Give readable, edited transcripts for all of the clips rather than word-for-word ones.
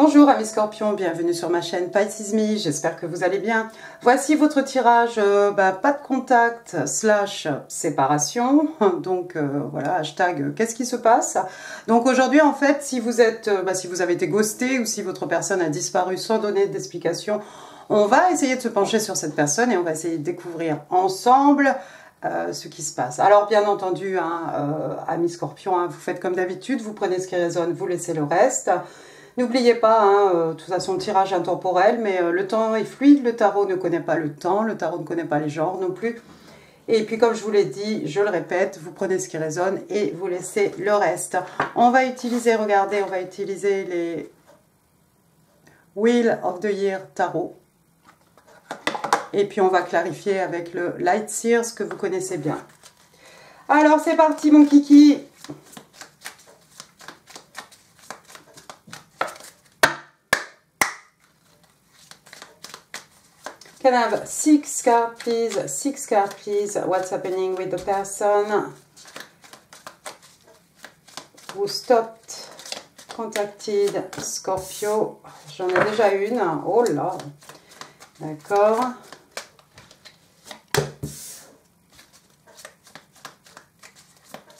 Bonjour amis scorpions, bienvenue sur ma chaîne Pisces Me, j'espère que vous allez bien. Voici votre tirage, pas de contact / séparation, donc voilà, hashtag qu'est-ce qui se passe. Donc aujourd'hui en fait, si vous êtes, si vous avez été ghosté ou si votre personne a disparu sans donner d'explication, on va essayer de se pencher sur cette personne et on va essayer de découvrir ensemble ce qui se passe. Alors bien entendu, amis scorpions, vous faites comme d'habitude, vous prenez ce qui résonne, vous laissez le reste. N'oubliez pas, de toute façon, le tirage intemporel, mais le temps est fluide, le tarot ne connaît pas le temps, le tarot ne connaît pas les genres non plus. Et puis, comme je vous l'ai dit, je le répète, vous prenez ce qui résonne et vous laissez le reste. On va utiliser, regardez, on va utiliser les Wheel of the Year Tarot. Et puis, on va clarifier avec le Light Seers que vous connaissez bien. Alors, c'est parti, mon kiki! Can I have 6 cards, please? 6 cards, please. What's happening with the person who stopped, contacted Scorpio? J'en ai déjà une. Oh là! D'accord.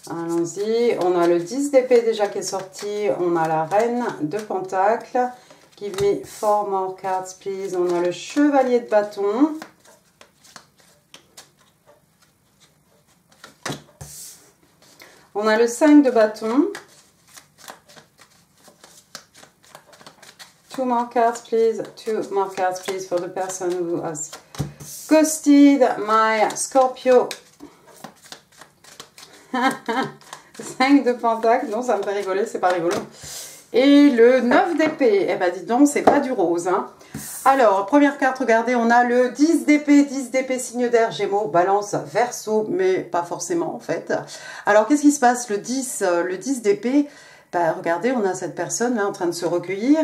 Allons-y. On a le 10 d'épée déjà qui est sorti. On a la reine de pentacles. Give me 4 more cards, please. On a le chevalier de bâton. On a le 5 de bâton. 2 more cards, please. 2 more cards, please, for the person who has ghosted my Scorpio. 5 de pentacle. Non, ça me fait rigoler, c'est pas rigolo. Et le 9 d'épée, eh ben dis donc, c'est pas du rose. Hein. Alors, première carte, regardez, on a le 10 d'épée, signe d'air, Gémeaux, Balance, Verseau, mais pas forcément en fait. Alors, qu'est-ce qui se passe? Le 10 d'épée, regardez, on a cette personne là en train de se recueillir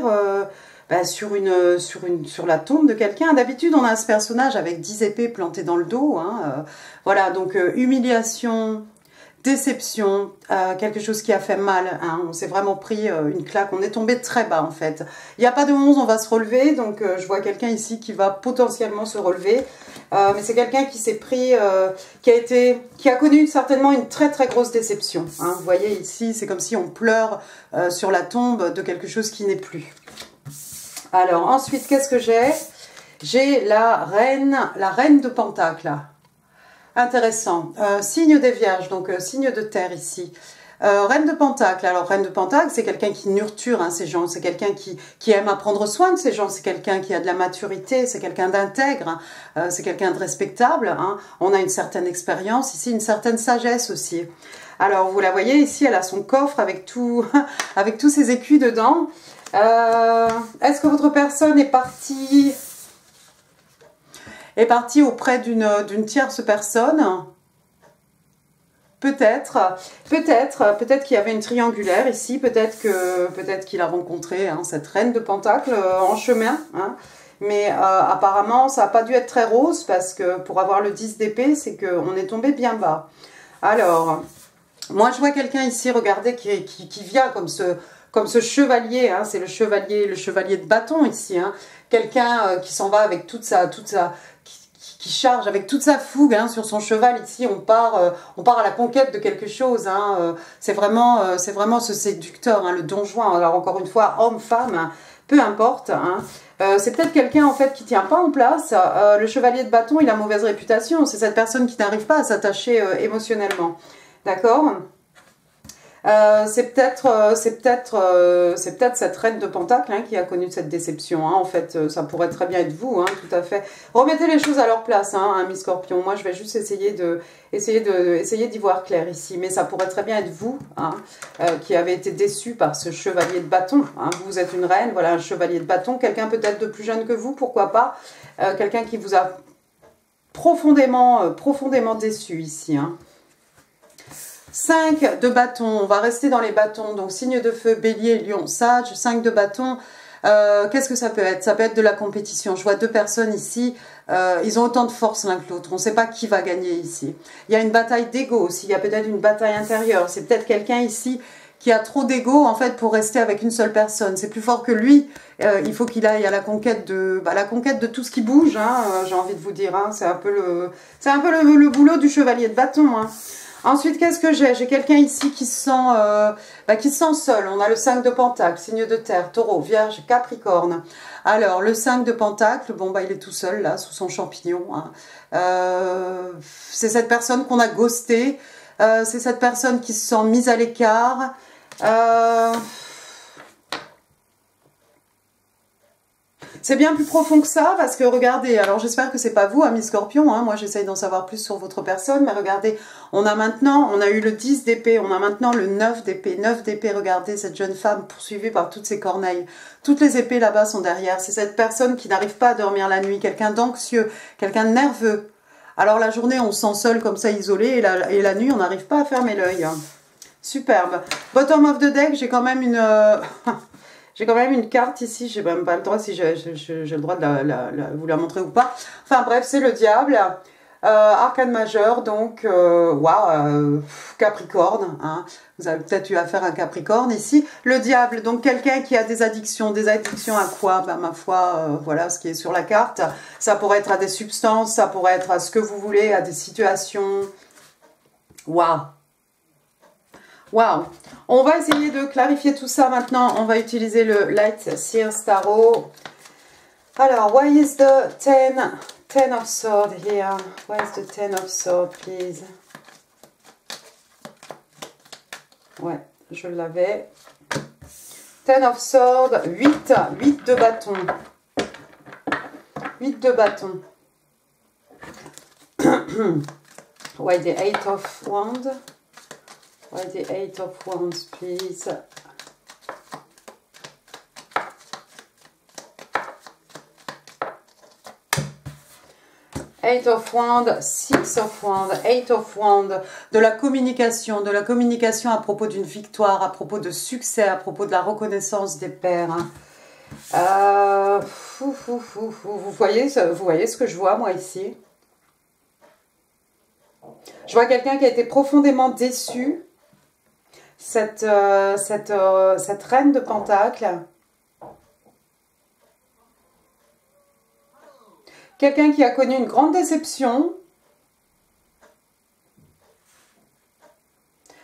sur la tombe de quelqu'un. D'habitude, on a ce personnage avec 10 épées plantées dans le dos. Hein, voilà, donc humiliation, déception, quelque chose qui a fait mal, hein. On s'est vraiment pris une claque, on est tombé très bas en fait. Il n'y a pas de 11, on va se relever, donc je vois quelqu'un ici qui va potentiellement se relever, mais c'est quelqu'un qui s'est pris, qui a connu certainement une très très grosse déception. Hein. Vous voyez ici, c'est comme si on pleure sur la tombe de quelque chose qui n'est plus. Alors ensuite, qu'est-ce que j'ai? J'ai la reine de Pentacle. Intéressant. Signe des Vierges, donc signe de terre ici. Reine de Pentacle. Alors, Reine de Pentacle, c'est quelqu'un qui nurture ces gens. C'est quelqu'un qui aime à prendre soin de ces gens. C'est quelqu'un qui a de la maturité. C'est quelqu'un d'intègre. C'est quelqu'un de respectable. Hein. On a une certaine expérience ici, une certaine sagesse aussi. Alors, vous la voyez ici, elle a son coffre avec avec tous ses écus dedans. Est-ce que votre personne est partie auprès d'une tierce personne? Peut-être qu'il y avait une triangulaire ici, peut-être qu'il a rencontré cette reine de Pentacle en chemin, hein. Mais apparemment ça n'a pas dû être très rose parce que pour avoir le 10 d'épée, c'est qu'on est tombé bien bas. Alors, moi je vois quelqu'un ici, regardez, qui vient comme ce chevalier, hein, c'est le chevalier de bâton ici, hein. Quelqu'un qui s'en va avec qui charge avec toute sa fougue, hein, sur son cheval. Ici, on part à la conquête de quelque chose. Hein, c'est vraiment ce séducteur, hein, le Don Juan. Alors encore une fois, homme, femme, hein, peu importe. Hein. C'est peut-être quelqu'un en fait qui tient pas en place. Le chevalier de bâton, il a mauvaise réputation. C'est cette personne qui n'arrive pas à s'attacher émotionnellement. D'accord? C'est peut-être cette reine de Pentacle, hein, qui a connu cette déception. Hein. En fait, ça pourrait très bien être vous, hein, tout à fait. Remettez les choses à leur place, hein, ami Scorpion. Moi, je vais juste essayer d'y voir clair ici. Mais ça pourrait très bien être vous, hein, qui avez été déçu par ce chevalier de bâton. Hein. Vous êtes une reine, voilà, un chevalier de bâton. Quelqu'un peut-être de plus jeune que vous, pourquoi pas. Quelqu'un qui vous a profondément déçu ici, hein. 5 de bâton, on va rester dans les bâtons, donc signe de feu, bélier, lion, sage, 5 de bâton, qu'est-ce que ça peut être? Ça peut être de la compétition. Je vois deux personnes ici, ils ont autant de force l'un que l'autre, on ne sait pas qui va gagner ici. Il y a une bataille d'ego aussi, il y a peut-être une bataille intérieure, c'est peut-être quelqu'un ici qui a trop d'ego en fait pour rester avec une seule personne. C'est plus fort que lui. Il faut qu'il aille à la conquête de tout ce qui bouge. Hein, j'ai envie de vous dire. Hein, c'est un peu le boulot du chevalier de bâton. Hein. Ensuite, qu'est-ce que j'ai? J'ai quelqu'un ici qui se sent seul. On a le 5 de Pentacle, signe de terre, Taureau, Vierge, Capricorne. Alors, le 5 de Pentacle, bon, bah, il est tout seul, là, sous son champignon. Hein. C'est cette personne qu'on a ghosté. C'est cette personne qui se sent mise à l'écart. C'est bien plus profond que ça, parce que regardez, alors j'espère que c'est pas vous, amis Scorpion, hein, moi j'essaye d'en savoir plus sur votre personne, mais regardez, on a eu le 10 d'épée, on a maintenant le 9 d'épée, 9 d'épée, regardez cette jeune femme poursuivie par toutes ses corneilles, toutes les épées là-bas sont derrière, c'est cette personne qui n'arrive pas à dormir la nuit, quelqu'un d'anxieux, quelqu'un de nerveux. Alors la journée on se sent seul comme ça isolé, et la nuit on n'arrive pas à fermer l'œil. Superbe. Bottom of the deck, j'ai quand même une... J'ai quand même une carte ici, j'ai même pas le droit si j'ai le droit de vous la montrer ou pas. Enfin bref, c'est le diable, arcane majeur, donc Capricorne. Hein. Vous avez peut-être eu affaire à un Capricorne ici. Le diable, donc quelqu'un qui a des addictions à quoi? Ben, ma foi, voilà ce qui est sur la carte. Ça pourrait être à des substances, ça pourrait être à ce que vous voulez, à des situations. Waouh! Waouh! On va essayer de clarifier tout ça maintenant. On va utiliser le Light Seers Tarot. Alors, why is the ten of Swords here? Why is the Ten of Swords, please? Ouais, je l'avais. Ten of Swords, 8 de bâton. 8 de bâton. Why the 8 of Wands? Why the 8 of Wands, please? Eight of Wands, 6 of Wands, 8 of Wands, de la communication à propos d'une victoire, à propos de succès, à propos de la reconnaissance des pairs. Hein. Vous voyez ce que je vois, moi, ici? Je vois quelqu'un qui a été profondément déçu. Cette reine de Pentacle. Quelqu'un qui a connu une grande déception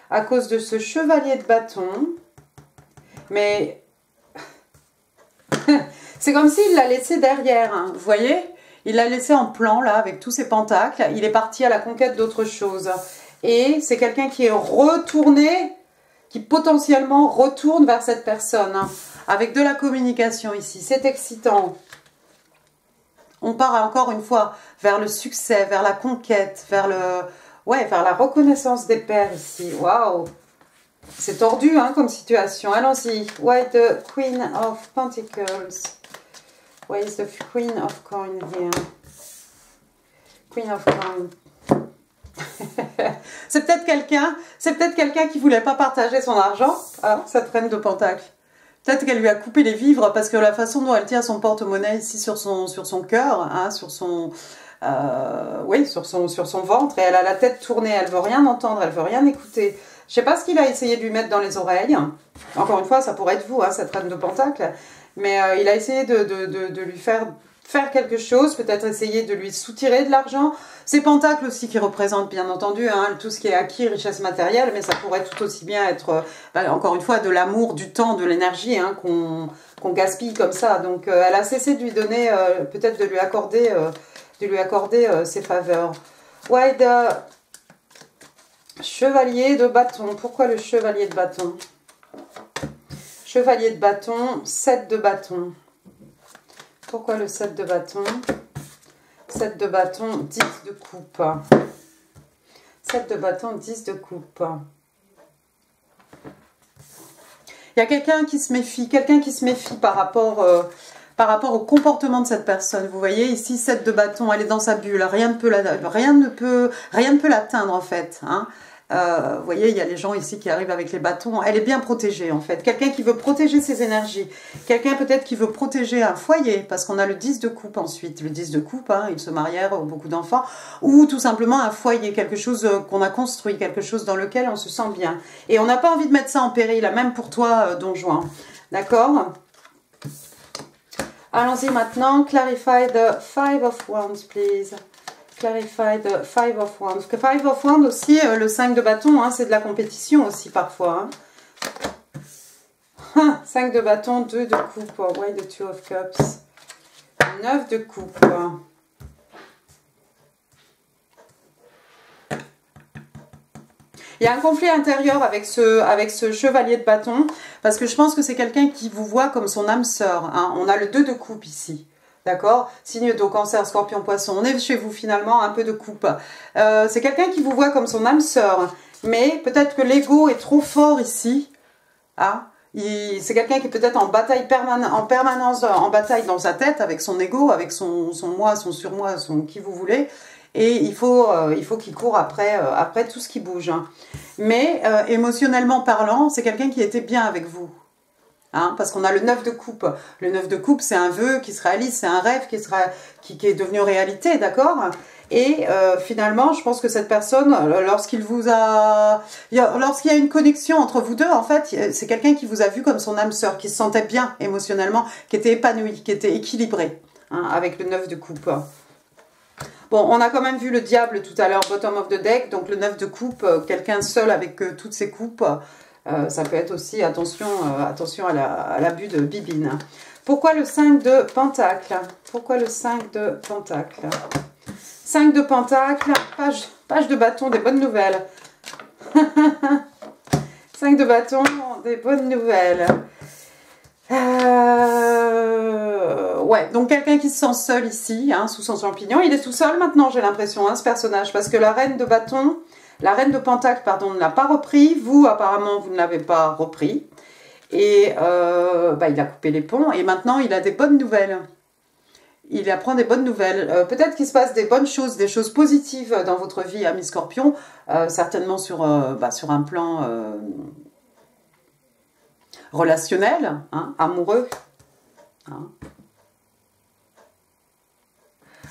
à cause de ce chevalier de bâton. Mais c'est comme s'il l'a laissé derrière, hein, vous voyez? Il l'a laissé en plan, là, avec tous ses pentacles. Il est parti à la conquête d'autre chose. Et c'est quelqu'un qui est retourné, qui potentiellement retourne vers cette personne, hein, avec de la communication ici. C'est excitant. On part encore une fois vers le succès, vers la conquête, vers la reconnaissance des pairs ici. Waouh! C'est tordu, hein, comme situation. Allons-y. Why the Queen of Pentacles? Why is the Queen of Coin here? Queen of Coin. C'est peut-être quelqu'un qui voulait pas partager son argent, hein, cette reine de Pentacle. Peut-être qu'elle lui a coupé les vivres parce que la façon dont elle tient son porte-monnaie ici sur son cœur, hein, sur son ventre, et elle a la tête tournée, elle veut rien entendre, elle veut rien écouter. Je sais pas ce qu'il a essayé de lui mettre dans les oreilles. Encore une fois, ça pourrait être vous, hein, cette reine de Pentacle. Mais il a essayé de lui faire quelque chose, peut-être essayer de lui soutirer de l'argent. C'est Pentacle aussi qui représente bien entendu hein, tout ce qui est acquis, richesse matérielle, mais ça pourrait tout aussi bien être, encore une fois, de l'amour, du temps, de l'énergie hein, qu'on gaspille comme ça. Donc elle a cessé de lui donner, peut-être de lui accorder ses faveurs. Why the chevalier de bâton? Pourquoi le chevalier de bâton? Chevalier de bâton, 7 de bâton. Pourquoi le 7 de bâton? 7 de bâton, 10 de coupe. 7 de bâton, 10 de coupe. Il y a quelqu'un qui se méfie par rapport au comportement de cette personne. Vous voyez ici, 7 de bâton, elle est dans sa bulle. Rien ne peut l'atteindre en fait. Hein. Vous voyez, il y a les gens ici qui arrivent avec les bâtons. Elle est bien protégée en fait. Quelqu'un qui veut protéger ses énergies. Quelqu'un peut-être qui veut protéger un foyer. Parce qu'on a le 10 de coupe ensuite. Le 10 de coupe, hein, ils se marièrent, beaucoup d'enfants. Ou tout simplement un foyer. Quelque chose qu'on a construit. Quelque chose dans lequel on se sent bien. Et on n'a pas envie de mettre ça en péril. Même pour toi, Don Juan. D'accord? Allons-y maintenant. Clarify the 5 of Wands, please. Clarify the 5 of Wands. Parce que 5 of Wands aussi, le 5 de bâton, hein, c'est de la compétition aussi parfois. Hein. 5 de bâton, 2 de coupe. Why the 2 of Cups? 9 de coupe. Il y a un conflit intérieur avec ce chevalier de bâton, parce que je pense que c'est quelqu'un qui vous voit comme son âme sœur. Hein. On a le 2 de coupe ici. D'accord? Signe d'eau, cancer, scorpion, poisson. On est chez vous finalement, un peu de coupe. C'est quelqu'un qui vous voit comme son âme sœur. Mais peut-être que l'ego est trop fort ici. Hein? C'est quelqu'un qui est peut-être en bataille en permanence, en bataille dans sa tête, avec son ego, avec son moi, son surmoi, son qui vous voulez. Et il faut qu'il court après tout ce qui bouge. Hein. Mais émotionnellement parlant, c'est quelqu'un qui était bien avec vous. Hein, parce qu'on a le 9 de coupe. Le 9 de coupe, c'est un vœu qui se réalise, c'est un rêve qui est devenu réalité, d'accord? Et finalement, je pense que cette personne, lorsqu'il y a une connexion entre vous deux, en fait, c'est quelqu'un qui vous a vu comme son âme sœur, qui se sentait bien émotionnellement, qui était épanoui, qui était équilibré, hein, avec le 9 de coupe. Bon, on a quand même vu le diable tout à l'heure, bottom of the deck, donc le 9 de coupe, quelqu'un seul avec toutes ses coupes. Ça peut être aussi, attention à l'abus de bibine. Pourquoi le 5 de pentacle? Pourquoi le 5 de pentacle? 5 de pentacle, page de bâton, des bonnes nouvelles. 5 de bâton, des bonnes nouvelles. Ouais, donc quelqu'un qui se sent seul ici, hein, sous son champignon. Il est tout seul maintenant, j'ai l'impression, hein, ce personnage, parce que la reine de bâton... La reine de pentacle, pardon, ne l'a pas repris. Vous, apparemment, vous ne l'avez pas repris. Et il a coupé les ponts. Et maintenant, il a des bonnes nouvelles. Il apprend des bonnes nouvelles. Peut-être qu'il se passe des bonnes choses, des choses positives dans votre vie, ami Scorpion. Certainement sur un plan relationnel, hein, amoureux. Hein.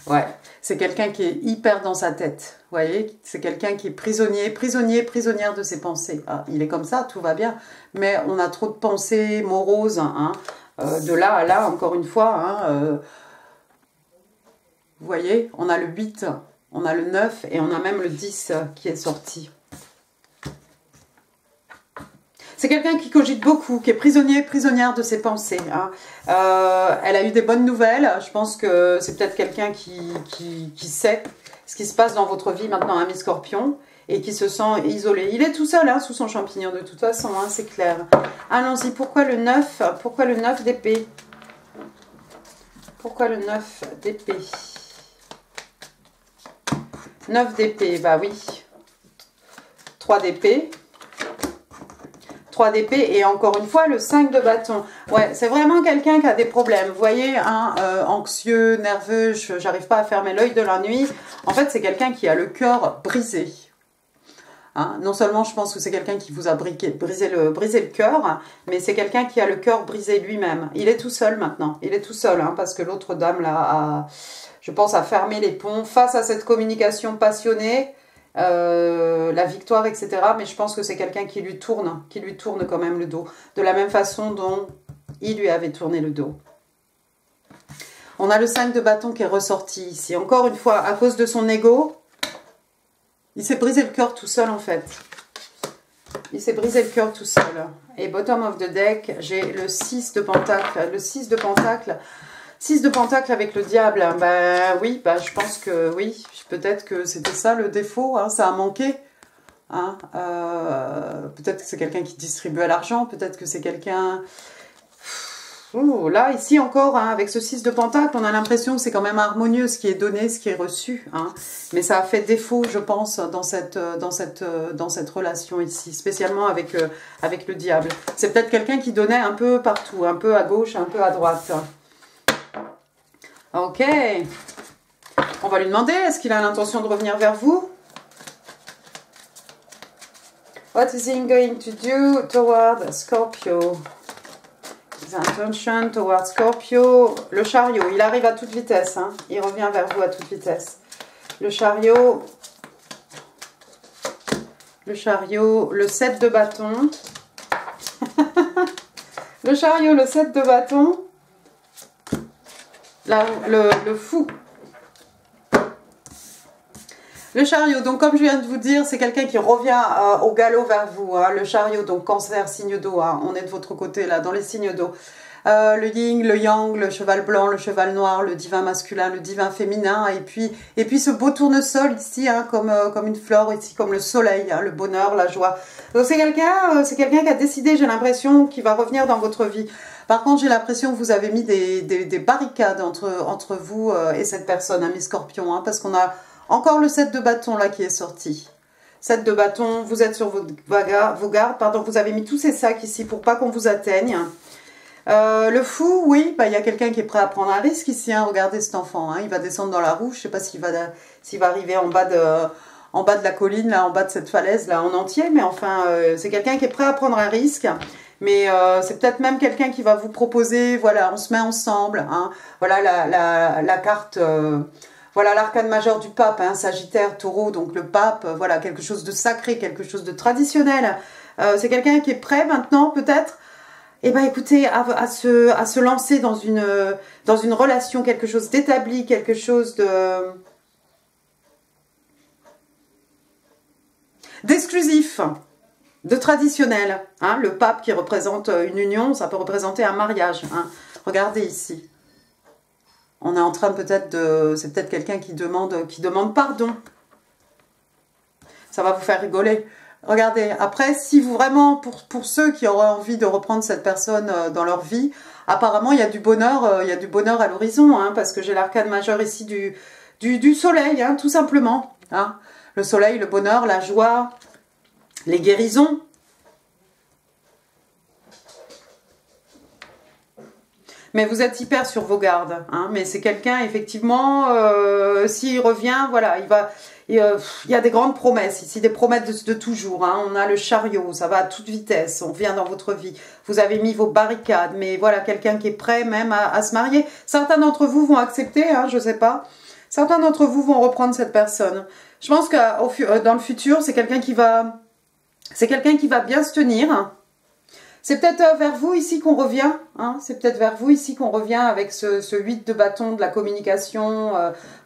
Ouais, c'est quelqu'un qui est hyper dans sa tête, vous voyez, c'est quelqu'un qui est prisonnière de ses pensées. Ah, il est comme ça, tout va bien, mais on a trop de pensées moroses, hein, de là à là, encore une fois, hein, vous voyez, on a le 8, on a le 9 et on a même le 10 qui est sorti. C'est quelqu'un qui cogite beaucoup, qui est prisonnière de ses pensées. Hein. Elle a eu des bonnes nouvelles. Je pense que c'est peut-être quelqu'un qui sait ce qui se passe dans votre vie maintenant, ami Scorpion, et qui se sent isolé. Il est tout seul hein, sous son champignon de toute façon, hein, c'est clair. Allons-y, pourquoi le 9? Pourquoi le 9 d'épée? Pourquoi le 9 d'épée? 9 d'épée, bah oui. 3 d'épée. 3 d'épée et encore une fois le 5 de bâton. Ouais, c'est vraiment quelqu'un qui a des problèmes. Vous voyez, hein, anxieux, nerveux, j'arrive pas à fermer l'œil de la nuit. En fait, c'est quelqu'un qui a le cœur brisé. Hein, non seulement je pense que c'est quelqu'un qui vous a brisé le cœur, mais c'est quelqu'un qui a le cœur brisé lui-même. Il est tout seul maintenant. Il est tout seul, hein, parce que l'autre dame là, je pense, a fermé les ponts face à cette communication passionnée. La victoire, etc. Mais je pense que c'est quelqu'un qui lui tourne quand même le dos, de la même façon dont il lui avait tourné le dos. On a le 5 de bâton qui est ressorti ici. Encore une fois, à cause de son ego, il s'est brisé le cœur tout seul en fait. Il s'est brisé le cœur tout seul. Et bottom of the deck, j'ai le 6 de pentacle. Le 6 de pentacle... 6 de pentacle avec le diable, ben oui, ben, je pense que oui, peut-être que c'était ça le défaut, hein, ça a manqué. Hein, peut-être que c'est quelqu'un qui distribuait l'argent, peut-être que c'est quelqu'un... Là, ici encore, hein, avec ce 6 de pentacle, on a l'impression que c'est quand même harmonieux ce qui est donné, ce qui est reçu. Hein, mais ça a fait défaut, je pense, dans cette relation ici, spécialement avec le diable. C'est peut-être quelqu'un qui donnait un peu partout, un peu à gauche, un peu à droite. Ok, on va lui demander, est-ce qu'il a l'intention de revenir vers vous? What is he going to do toward Scorpio? His intention toward Scorpio. Le chariot, il arrive à toute vitesse. Hein. Il revient vers vous à toute vitesse. Le chariot, le 7 de bâton. Le chariot, le 7 de bâton. Là, le fou. Le chariot, donc comme je viens de vous dire, c'est quelqu'un qui revient au galop vers vous. Hein. Le chariot, donc cancer, signe d'eau. Hein. On est de votre côté là, dans les signes d'eau. Le yin, le yang, le cheval blanc, le cheval noir, le divin masculin, le divin féminin. Et puis ce beau tournesol ici, hein, comme une fleur ici, comme le soleil, hein, le bonheur, la joie. Donc c'est quelqu'un qui a décidé, j'ai l'impression, qu'il va revenir dans votre vie. Par contre, j'ai l'impression que vous avez mis des barricades entre vous et cette personne, hein, mes scorpions, hein, parce qu'on a encore le 7 de bâton là qui est sorti. 7 de bâton, vous êtes sur vos gardes, pardon, vous avez mis tous ces sacs ici pour pas qu'on vous atteigne. Le fou, oui, bah, y a quelqu'un qui est prêt à prendre un risque ici, hein, regardez cet enfant, hein, il va descendre dans la roue, je sais pas s'il va arriver en bas de la colline, là, en bas de cette falaise là en entier, mais enfin, c'est quelqu'un qui est prêt à prendre un risque. Mais c'est peut-être même quelqu'un qui va vous proposer, voilà, on se met ensemble, hein, voilà la carte, voilà l'arcane majeur du pape, hein, Sagittaire, Taureau, donc le pape, voilà, quelque chose de sacré, quelque chose de traditionnel. C'est quelqu'un qui est prêt maintenant, peut-être, eh ben, écoutez, à se lancer dans une relation, quelque chose d'établi, quelque chose d'exclusif. De traditionnel, hein, le pape qui représente une union, ça peut représenter un mariage. Hein. Regardez ici. On est en train peut-être de... C'est peut-être quelqu'un qui demande pardon. Ça va vous faire rigoler. Regardez, après, si vous vraiment, pour ceux qui auraient envie de reprendre cette personne dans leur vie, apparemment, il y a du bonheur à l'horizon, hein, parce que j'ai l'arcane majeur ici du soleil, hein, tout simplement. Hein. Le soleil, le bonheur, la joie... Les guérisons. Mais vous êtes hyper sur vos gardes. Hein, mais c'est quelqu'un, effectivement, s'il revient, voilà, il y a des grandes promesses ici, des promesses de toujours. Hein, on a le chariot, ça va à toute vitesse, on vient dans votre vie. Vous avez mis vos barricades, mais voilà, quelqu'un qui est prêt même à se marier. Certains d'entre vous vont accepter, hein, je ne sais pas. Certains d'entre vous vont reprendre cette personne. Je pense que dans le futur, c'est quelqu'un qui va... C'est quelqu'un qui va bien se tenir. C'est peut-être vers vous ici qu'on revient. Hein, c'est peut-être vers vous ici qu'on revient avec ce 8 de bâton de la communication.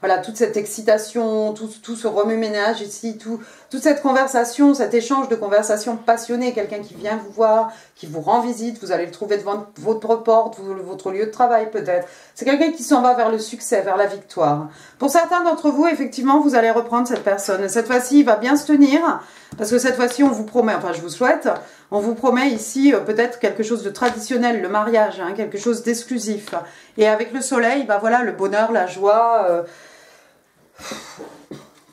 Voilà, toute cette excitation, tout ce remue-ménage ici, toute cette conversation, cet échange de conversation passionnée. Quelqu'un qui vient vous voir, qui vous rend visite. Vous allez le trouver devant votre porte, votre lieu de travail peut-être. C'est quelqu'un qui s'en va vers le succès, vers la victoire. Pour certains d'entre vous, effectivement, vous allez reprendre cette personne. Et cette fois-ci, il va bien se tenir. Parce que cette fois-ci, on vous promet, enfin je vous souhaite, on vous promet ici peut-être quelque chose de traditionnel, le mariage, hein, quelque chose d'exclusif. Et avec le soleil, bah voilà, le bonheur, la joie,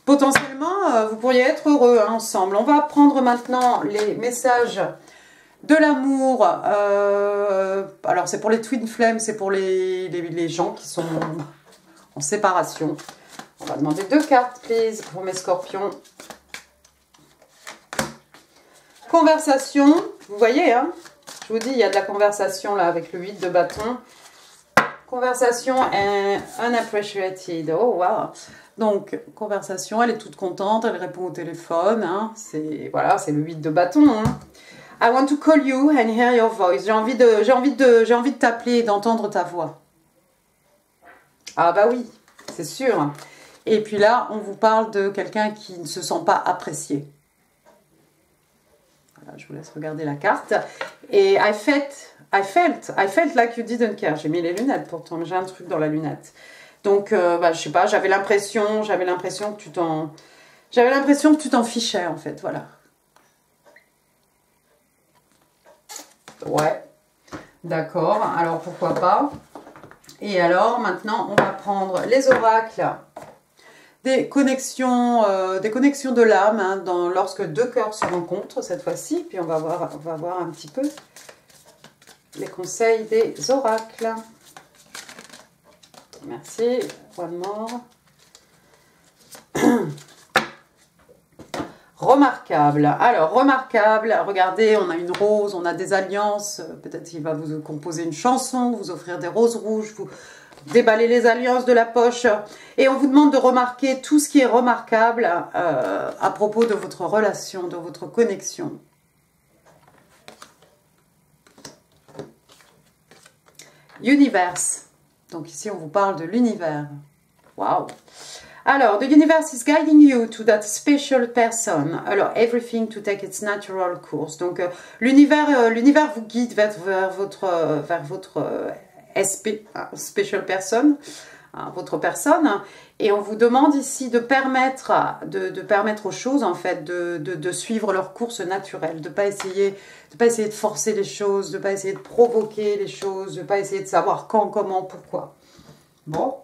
potentiellement, vous pourriez être heureux hein, ensemble. On va prendre maintenant les messages de l'amour. Alors c'est pour les twin flames, c'est pour les gens qui sont en séparation. On va demander 2 cartes, please, pour mes scorpions. Conversation, vous voyez, hein, je vous dis, il y a de la conversation là avec le 8 de bâton. Conversation unappreciated, oh wow. Donc, conversation, elle est toute contente, elle répond au téléphone, hein, c'est voilà, c'est le 8 de bâton. Hein. I want to call you and hear your voice. J'ai envie de t'appeler et d'entendre ta voix. Ah bah oui, c'est sûr. Et puis là, on vous parle de quelqu'un qui ne se sent pas apprécié. Voilà, je vous laisse regarder la carte. Et I felt like you didn't care. J'ai mis les lunettes pourtant, mais j'ai un truc dans la lunette. Donc, bah, je sais pas, j'avais l'impression que tu t'en fichais en fait, voilà. Ouais, d'accord, alors pourquoi pas. Et alors, maintenant, on va prendre les oracles. Des connexions de l'âme, hein, lorsque 2 cœurs se rencontrent cette fois-ci. Puis on va voir un petit peu les conseils des oracles. Merci. One more. Remarquable. Alors, remarquable, regardez, on a une rose, on a des alliances. Peut-être qu'il va vous composer une chanson, vous offrir des roses rouges, vous déballer les alliances de la poche. Et on vous demande de remarquer tout ce qui est remarquable à propos de votre relation, de votre connexion. Universe. Donc ici, on vous parle de l'univers. Waouh! Alors, the universe is guiding you to that special person. Alors, everything to take its natural course. Donc, l'univers vous guide vers votre SP, special person, votre personne. Et on vous demande ici de permettre aux choses, en fait, de suivre leur course naturelle. De ne pas essayer de forcer les choses, de ne pas essayer de provoquer les choses, de ne pas essayer de savoir quand, comment, pourquoi. Bon.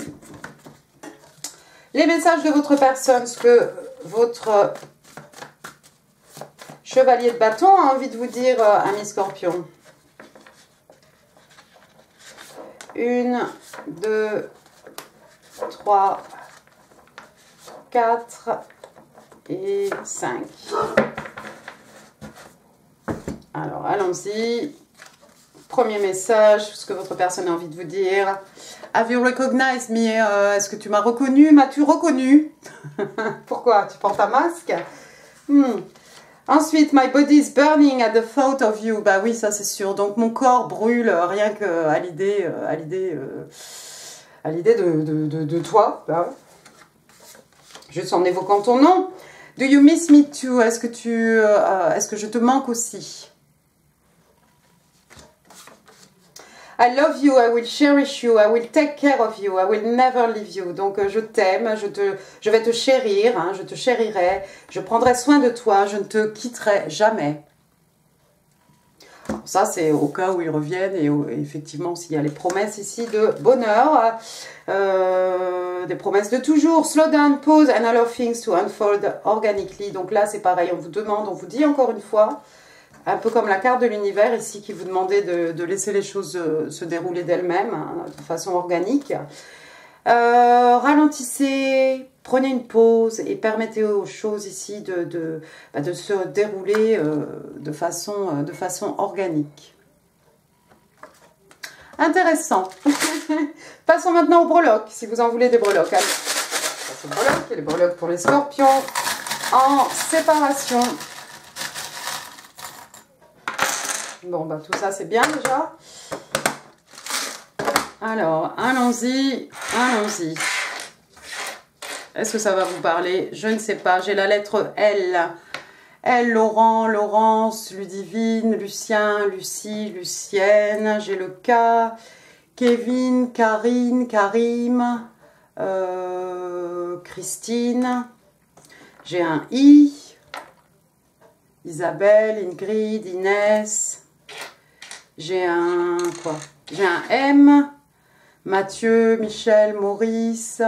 Les messages de votre personne, ce que votre chevalier de bâton a envie de vous dire, ami Scorpion. 1, 2, 3, 4 et 5. Alors, allons-y. Premier message, ce que votre personne a envie de vous dire. Have you recognized me? Est-ce que tu m'as reconnu? M'as-tu reconnu? Pourquoi? Tu portes un masque? Ensuite, my body is burning at the thought of you. Bah oui, ça c'est sûr. Donc mon corps brûle rien qu'à l'idée de toi. Bah. Juste en évoquant ton nom. Do you miss me too? Est-ce que je te manque aussi? I love you, I will cherish you, I will take care of you, I will never leave you. Donc je t'aime, je vais te chérir, hein, je te chérirai, je prendrai soin de toi, je ne te quitterai jamais. Alors, ça c'est au cas où ils reviennent et effectivement s'il y a les promesses ici de bonheur, des promesses de toujours. Slow down, pause and allow things to unfold organically. Donc là c'est pareil, on vous demande, on vous dit encore une fois, un peu comme la carte de l'univers ici qui vous demandait de laisser les choses se dérouler d'elles-mêmes, hein, de façon organique. Ralentissez, prenez une pause et permettez aux choses ici de se dérouler de façon organique. Intéressant. Passons maintenant aux breloques, si vous en voulez des breloques. Allez, passe aux breloques, et les breloques pour les scorpions en séparation. Bon, bah tout ça c'est bien déjà. Alors, allons-y, allons-y. Est-ce que ça va vous parler? Je ne sais pas. J'ai la lettre L. L, Laurent, Laurence, Ludivine, Lucien, Lucie, Lucienne. J'ai le K, Kevin, Karine, Karim, Christine. J'ai un I, Isabelle, Ingrid, Inès. J'ai un quoi? J'ai un M, Mathieu, Michel, Maurice.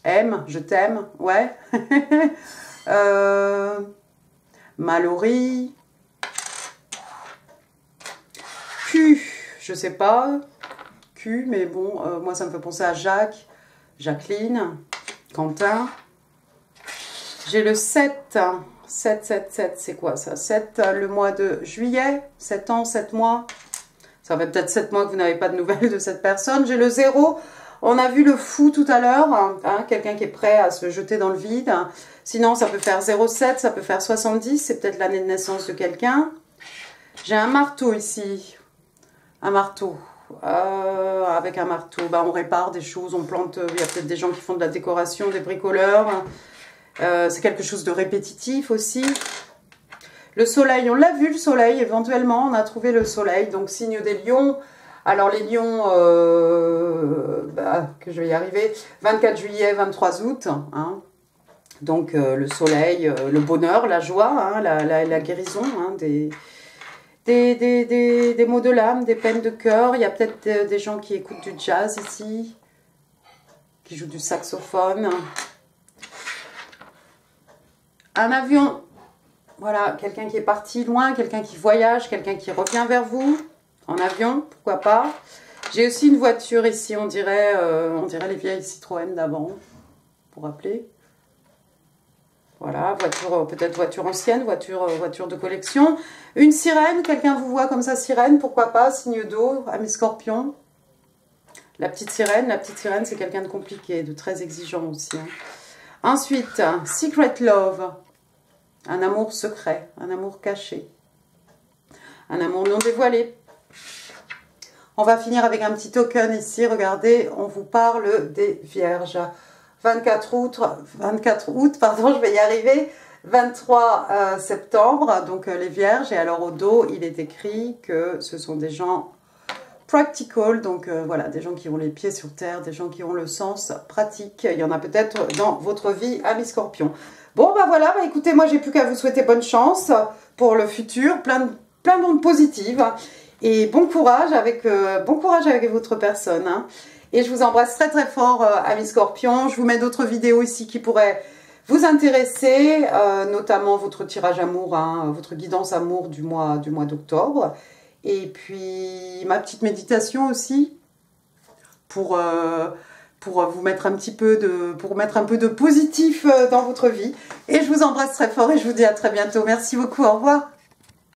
M, je t'aime, ouais. Mallory. Q, je sais pas. Q, mais bon, moi ça me fait penser à Jacques, Jacqueline, Quentin. J'ai le 7. 7, 7, 7, c'est quoi ça? 7, le mois de juillet, 7 ans, 7 mois. Ça fait peut-être 7 mois que vous n'avez pas de nouvelles de cette personne. J'ai le 0. On a vu le fou tout à l'heure, hein, quelqu'un qui est prêt à se jeter dans le vide. Sinon, ça peut faire 0,7, ça peut faire 70, c'est peut-être l'année de naissance de quelqu'un. J'ai un marteau ici, un marteau. Avec un marteau, bah, on répare des choses, on plante, il y a peut-être des gens qui font de la décoration, des bricoleurs. C'est quelque chose de répétitif aussi. Le soleil, on l'a vu le soleil, éventuellement, on a trouvé le soleil, donc signe des lions. Alors les lions, que je vais y arriver, 24 juillet, 23 août, hein. Donc le soleil, le bonheur, la joie, hein, la guérison, hein, des maux de l'âme, des peines de cœur. Il y a peut-être des gens qui écoutent du jazz ici, qui jouent du saxophone. Un avion, voilà, quelqu'un qui est parti loin, quelqu'un qui voyage, quelqu'un qui revient vers vous, en avion, pourquoi pas. J'ai aussi une voiture ici, on dirait les vieilles Citroën d'avant, pour rappeler. Voilà, voiture, peut-être voiture ancienne, voiture de collection. Une sirène, quelqu'un vous voit comme ça, sirène, pourquoi pas, signe d'eau, ami Scorpion. La petite sirène, c'est quelqu'un de compliqué, de très exigeant aussi. Hein. Ensuite, Secret Love, un amour secret, un amour caché, un amour non dévoilé. On va finir avec un petit token ici, regardez, on vous parle des vierges. 24 août, pardon, je vais y arriver, 23 septembre, donc les vierges, et alors au dos, il est écrit que ce sont des gens practical, donc voilà, des gens qui ont les pieds sur terre, des gens qui ont le sens pratique, il y en a peut-être dans votre vie, amis Scorpion. Bon, bah voilà, bah écoutez, moi j'ai plus qu'à vous souhaiter bonne chance pour le futur, plein d'ondes positives, et bon courage avec votre personne, hein. Et je vous embrasse très très fort, amis Scorpions. Je vous mets d'autres vidéos ici qui pourraient vous intéresser, notamment votre tirage amour, hein, votre guidance amour du mois d'octobre. Et puis ma petite méditation aussi pour vous mettre un petit peu de positif dans votre vie. Et je vous embrasse très fort et je vous dis à très bientôt. Merci beaucoup, au revoir.